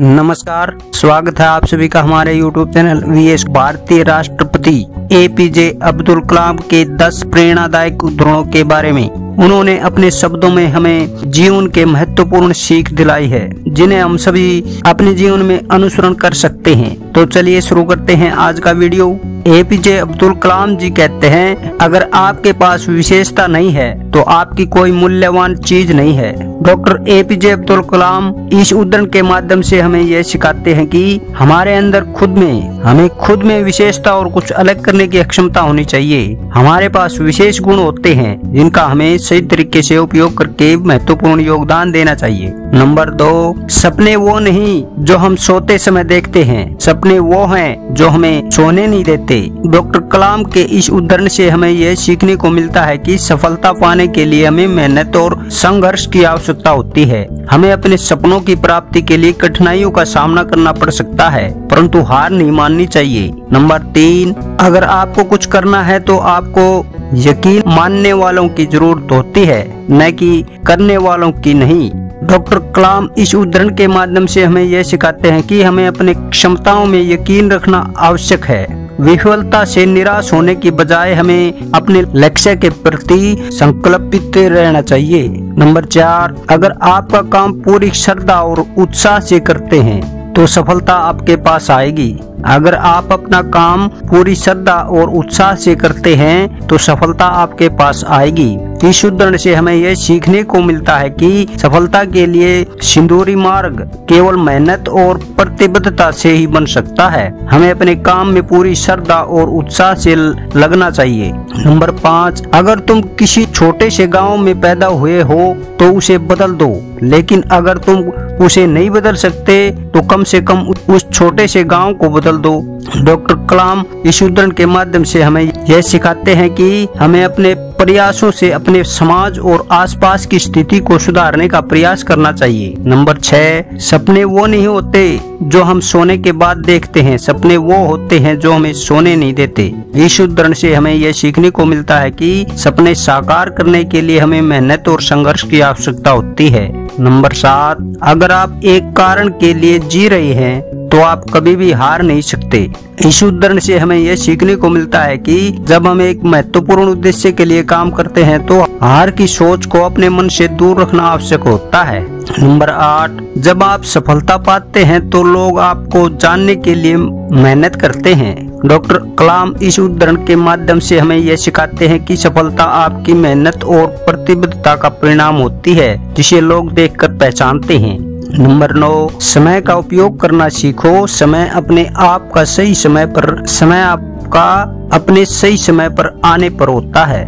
नमस्कार, स्वागत है आप सभी का हमारे YouTube चैनल वीएस। भारतीय राष्ट्रपति एपीजे अब्दुल कलाम के 10 प्रेरणादायक उद्धरणों के बारे में उन्होंने अपने शब्दों में हमें जीवन के महत्वपूर्ण सीख दिलाई है, जिन्हें हम सभी अपने जीवन में अनुसरण कर सकते हैं। तो चलिए शुरू करते हैं आज का वीडियो। एपीजे अब्दुल कलाम जी कहते हैं, अगर आपके पास विशेषता नहीं है तो आपकी कोई मूल्यवान चीज नहीं है। डॉक्टर एपीजे अब्दुल कलाम इस उद्धरण के माध्यम से हमें यह सिखाते हैं कि हमारे अंदर हमें खुद में विशेषता और कुछ अलग करने की क्षमता होनी चाहिए। हमारे पास विशेष गुण होते हैं जिनका हमें सही तरीके से उपयोग करके महत्वपूर्ण योगदान देना चाहिए। नंबर 2, सपने वो नहीं जो हम सोते समय देखते हैं, सपने वो हैं जो हमें सोने नहीं देते। डॉक्टर कलाम के इस उद्धरण से हमें यह सीखने को मिलता है कि सफलता पाने के लिए हमें मेहनत और संघर्ष की आवश्यकता होती है। हमें अपने सपनों की प्राप्ति के लिए कठिनाइयों का सामना करना पड़ सकता है, परंतु हार नहीं माननी चाहिए। नंबर 3, अगर आपको कुछ करना है तो आपको यकीन मानने वालों की जरूरत होती है, न कि करने वालों की नहीं। डॉक्टर कलाम इस उद्धरण के माध्यम से हमें यह सिखाते हैं कि हमें अपने क्षमताओं में यकीन रखना आवश्यक है। विफलता से निराश होने की बजाय हमें अपने लक्ष्य के प्रति संकल्पित रहना चाहिए। नंबर 4, अगर आपका काम पूरी श्रद्धा और उत्साह से करते हैं तो सफलता आपके पास आएगी। अगर आप अपना काम पूरी श्रद्धा और उत्साह से करते हैं तो सफलता आपके पास आएगी। इस उद्धरण से हमें यह सीखने को मिलता है कि सफलता के लिए सिंदूरी मार्ग केवल मेहनत और प्रतिबद्धता से ही बन सकता है। हमें अपने काम में पूरी श्रद्धा और उत्साह से लगना चाहिए। नंबर 5, अगर तुम किसी छोटे से गांव में पैदा हुए हो तो उसे बदल दो, लेकिन अगर तुम उसे नहीं बदल सकते तो कम से कम उस छोटे से गांव को बदल दो। डॉक्टर कलाम इस उद्धरण के माध्यम से हमें यह सिखाते हैं कि हमें अपने प्रयासों से अपने समाज और आसपास की स्थिति को सुधारने का प्रयास करना चाहिए। नंबर 6, सपने वो नहीं होते जो हम सोने के बाद देखते हैं, सपने वो होते हैं जो हमें सोने नहीं देते। इस उद्धरण से हमें यह सीखने को मिलता है कि सपने साकार करने के लिए हमें मेहनत और संघर्ष की आवश्यकता होती है। नंबर 7, अगर आप एक कारण के लिए जी रहे हैं तो आप कभी भी हार नहीं सकते। इस उद्धरण से हमें यह सीखने को मिलता है कि जब हम एक महत्वपूर्ण उद्देश्य के लिए काम करते हैं तो हार की सोच को अपने मन से दूर रखना आवश्यक होता है। नंबर 8, जब आप सफलता पाते हैं तो लोग आपको जानने के लिए मेहनत करते हैं। डॉक्टर कलाम इस उद्धरण के माध्यम से हमें यह सिखाते हैं कि सफलता आपकी मेहनत और प्रतिबद्धता का परिणाम होती है, जिसे लोग देखकर पहचानते हैं। नंबर 9, समय का उपयोग करना सीखो। समय आपका अपने सही समय पर आने पर होता है।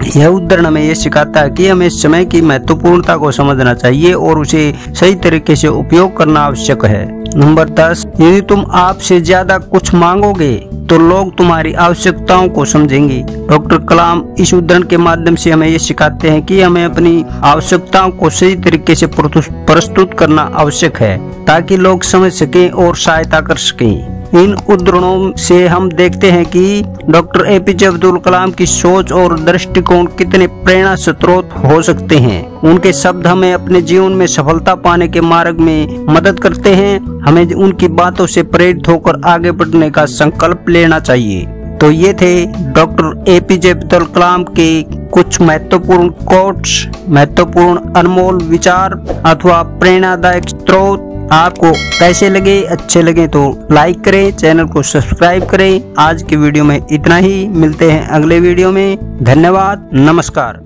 यह उद्धरण हमें यह सिखाता है कि हमें समय की महत्वपूर्णता को समझना चाहिए और उसे सही तरीके से उपयोग करना आवश्यक है। नंबर 10, यदि तुम आपसे ज्यादा कुछ मांगोगे तो लोग तुम्हारी आवश्यकताओं को समझेंगे। डॉक्टर कलाम इस उद्धरण के माध्यम से हमें ये सिखाते हैं कि हमें अपनी आवश्यकताओं को सही तरीके से प्रस्तुत करना आवश्यक है ताकि लोग समझ सकें और सहायता कर सकें। इन उद्धरणों से हम देखते हैं कि डॉक्टर एपीजे अब्दुल कलाम की सोच और दृष्टिकोण कितने प्रेरणा स्रोत हो सकते हैं। उनके शब्द हमें अपने जीवन में सफलता पाने के मार्ग में मदद करते हैं। हमें उनकी बातों से प्रेरित होकर आगे बढ़ने का संकल्प लेना चाहिए। तो ये थे डॉक्टर एपीजे अब्दुल कलाम के कुछ महत्वपूर्ण कोट्स, महत्वपूर्ण अनमोल विचार अथवा प्रेरणादायक स्रोत। आपको कैसे लगे? अच्छे लगे तो लाइक करें, चैनल को सब्सक्राइब करें। आज की वीडियो में इतना ही, मिलते हैं अगले वीडियो में। धन्यवाद, नमस्कार।